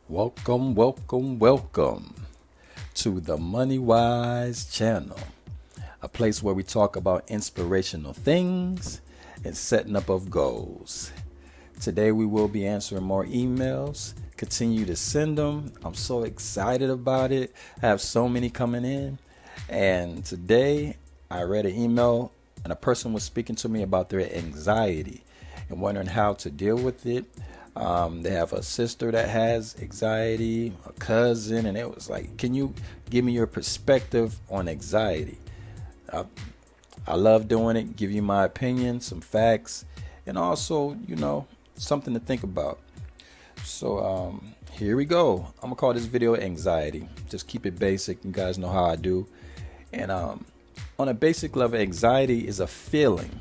Welcome to the MoneyWise Channel, a place where we talk about inspirational things and setting up of goals. Today we will be answering more emails. Continue to send them. I'm so excited about it. I have so many coming in. And today I read an email and a person was speaking to me about their anxiety and wondering how to deal with it. They have a sister that has anxiety, a cousin, and it was like, can you give me your perspective on anxiety? I love doing it, give you my opinion, some facts, and also, something to think about. So here we go. I'm going to call this video anxiety. Just keep it basic. You guys know how I do. And on a basic level, anxiety is a feeling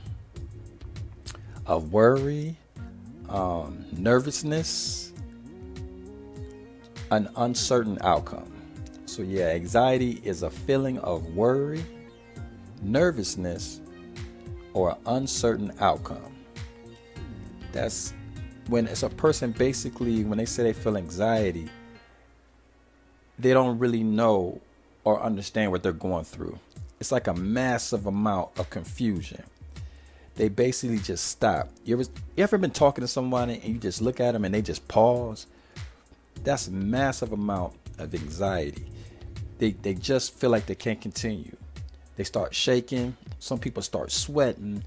of worry, nervousness, an uncertain outcome. So anxiety is a feeling of worry, nervousness, or an uncertain outcome. That's when it's a person basically, when they say they feel anxiety, they don't really know or understand what they're going through. It's like a massive amount of confusion. They basically just stop. You ever been talking to someone and you just look at them and they just pause? That's a massive amount of anxiety. They just feel like they can't continue. They start shaking. Some people start sweating.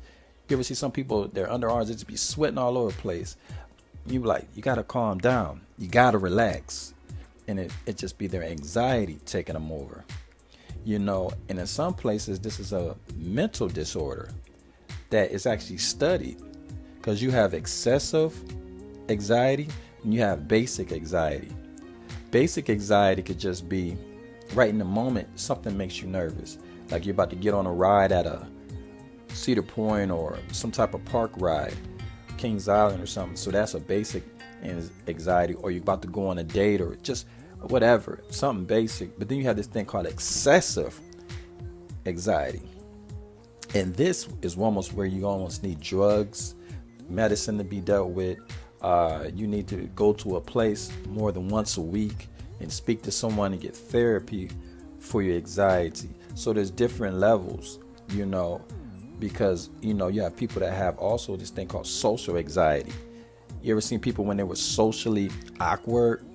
You ever see some people, their underarms, they just be sweating all over the place. You like, you got to calm down. You got to relax. And it just be their anxiety taking them over. And in some places, this is a mental disorder that is actually studied, because you have excessive anxiety and you have basic anxiety. Basic anxiety could just be right in the moment, something makes you nervous. Like you're about to get on a ride at a Cedar Point or some type of park ride, Kings Island or something. So that's a basic anxiety. Or you're about to go on a date or just whatever, something basic. But then you have this thing called excessive anxiety. And this is almost where you almost need drugs, medicine to be dealt with. You need to go to a place more than once a week and speak to someone and get therapy for your anxiety. So there's different levels, because, you have people that have also this thing called social anxiety. You ever seen people when they were socially awkward,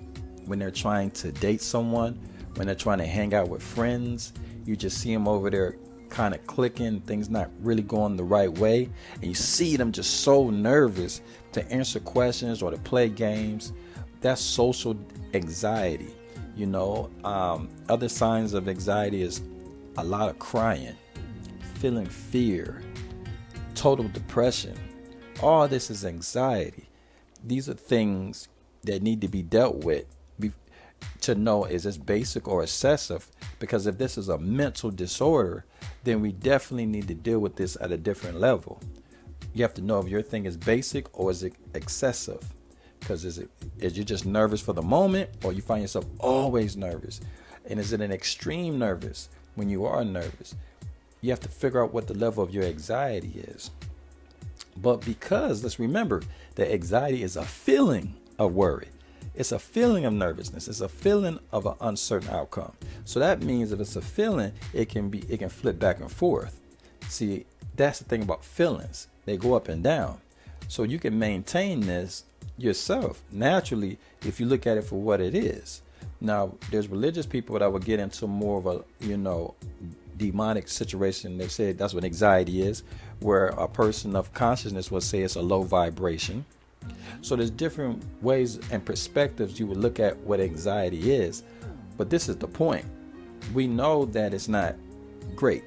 when they're trying to date someone, when they're trying to hang out with friends? You just see them over there kind of clicking, things not really going the right way, and you see them just so nervous to answer questions or to play games. That's social anxiety. Other signs of anxiety is a lot of crying, feeling fear, total depression. All this is anxiety. These are things that need to be dealt with to know, is this basic or excessive? Because if this is a mental disorder, then we definitely need to deal with this at a different level. You have to know if your thing is basic or is it excessive. Because is you just nervous for the moment, or you find yourself always nervous? And is it an extreme nervous when you are nervous? You have to figure out what the level of your anxiety is. But because, let's remember, that anxiety is a feeling of worry. It's a feeling of nervousness. It's a feeling of an uncertain outcome. So that means if it's a feeling, it can flip back and forth. See, that's the thing about feelings. They go up and down. So you can maintain this yourself naturally if you look at it for what it is. Now, there's religious people that will get into more of a, demonic situation. They say that's what anxiety is, where a person of consciousness will say it's a low vibration. So there's different ways and perspectives you would look at what anxiety is. But this is the point. We know that it's not great.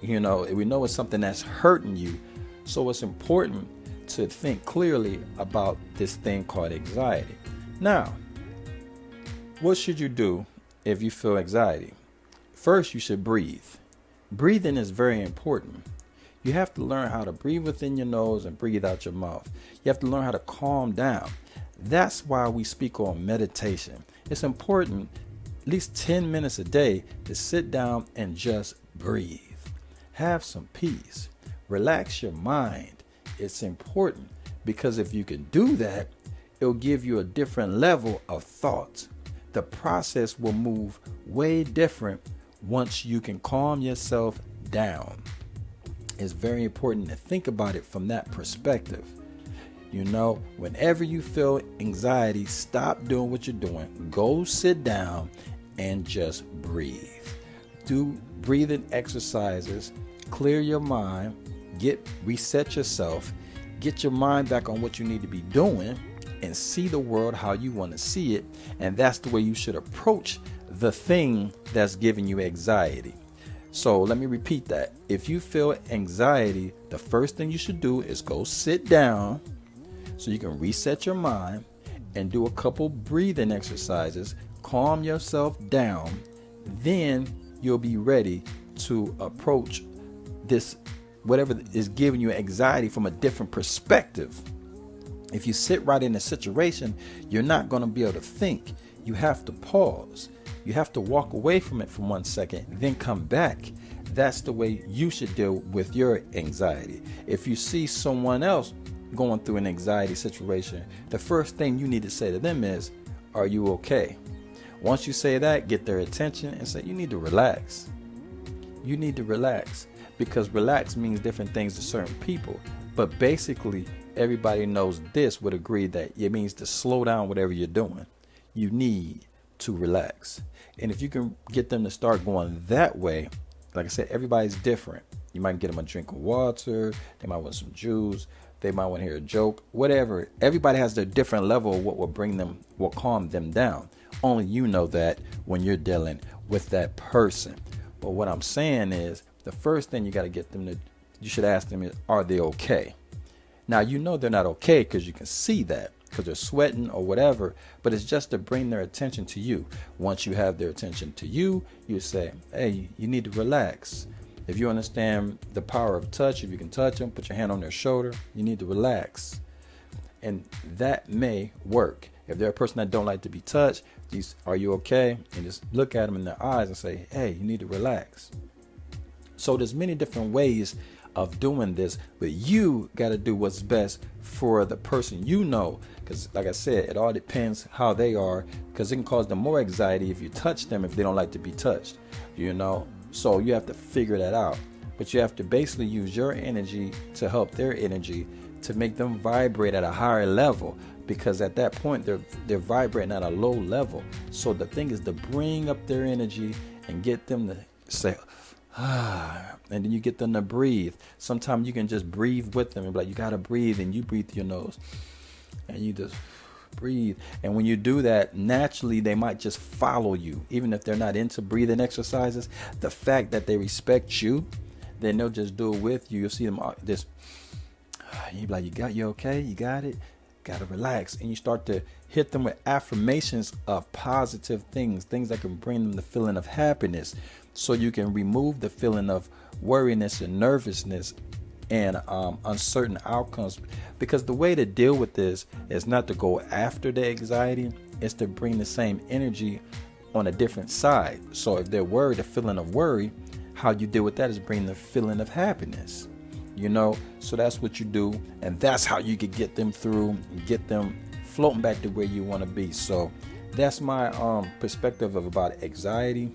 We know it's something that's hurting you. So it's important to think clearly about this thing called anxiety. Now, what should you do if you feel anxiety? First, you should breathe. Breathing is very important. You have to learn how to breathe within your nose and breathe out your mouth. You have to learn how to calm down. That's why we speak on meditation. It's important, at least 10 minutes a day, to sit down and just breathe. Have some peace. Relax your mind. It's important because if you can do that, it'll give you a different level of thoughts. the process will move way different once you can calm yourself down. It's very important to think about it from that perspective. You know, whenever you feel anxiety, stop doing what you're doing. Go sit down and just breathe. Do breathing exercises, clear your mind, reset yourself, get your mind back on what you need to be doing, and see the world how you want to see it. And that's the way you should approach the thing that's giving you anxiety. So let me repeat that. If you feel anxiety, the first thing you should do is go sit down so you can reset your mind and do a couple breathing exercises, calm yourself down. Then you'll be ready to approach this, whatever is giving you anxiety, from a different perspective. If you sit right in the situation, you're not going to be able to think. You have to pause. You have to walk away from it for 1 second, then come back. That's the way you should deal with your anxiety. If you see someone else going through an anxiety situation, the first thing you need to say to them is, "Are you okay?" Once you say that, get their attention and say, "You need to relax. You need to relax." Because relax means different things to certain people. But basically, everybody knows this would agree that it means to slow down whatever you're doing. You need to relax. And if you can get them to start going that way, like I said, everybody's different. You might get them a drink of water. They might want some juice. They might want to hear a joke, whatever. Everybody has their different level of what will calm them down. Only you know that when you're dealing with that person. But what I'm saying is, the first thing you should ask them is, are they okay? Now, you know they're not okay because you can see that, because they're sweating or whatever, but it's just to bring their attention to you. Once you have their attention to you, you say, "Hey, you need to relax." If you understand the power of touch, if you can touch them, put your hand on their shoulder, you need to relax. And that may work. If they're a person that don't like to be touched, "Are you okay?" And just look at them in their eyes and say, "Hey, you need to relax." So there's many different ways of doing this, but you got to do what's best for the person, you know, because like I said, it all depends how they are, because it can cause them more anxiety if you touch them if they don't like to be touched, you know. So you have to figure that out, but you have to basically use your energy to help their energy to make them vibrate at a higher level, because at that point they're vibrating at a low level. So the thing is to bring up their energy and get them to say, and then you get them to breathe. Sometimes you can just breathe with them and be like, "You got to breathe," and you breathe through your nose and you just breathe. And when you do that, naturally they might just follow you, even if they're not into breathing exercises. The fact that they respect you, then they'll just do it with you. You'll see them just, you be like, "You okay? You got it? Got to relax." And you start to hit them with affirmations of positive things that can bring them the feeling of happiness, so you can remove the feeling of worriness and nervousness and uncertain outcomes. Because the way to deal with this is not to go after the anxiety, it's to bring the same energy on a different side. So if they're worried, the feeling of worry, how you deal with that is bring the feeling of happiness, you know. So that's what you do, and that's how you could get them through and get them floating back to where you want to be. So that's my perspective about anxiety.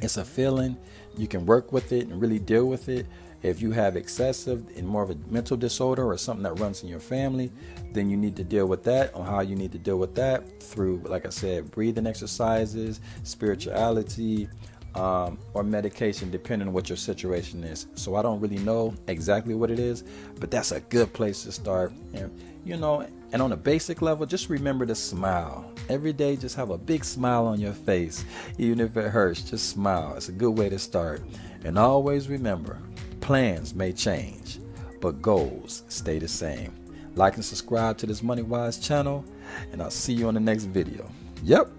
It's a feeling. You can work with it and really deal with it. If you have excessive and more of a mental disorder or something that runs in your family, then you need to deal with that, on how you need to deal with that through, like I said, breathing exercises, spirituality, or medication, depending on what your situation is. So I don't really know exactly what it is, but that's a good place to start. And, you know, and on a basic level, just remember to smile. Every day, just have a big smile on your face. Even if it hurts, just smile. It's a good way to start. And always remember, plans may change, but goals stay the same. Like and subscribe to this MoneyWise channel, and I'll see you on the next video. Yep.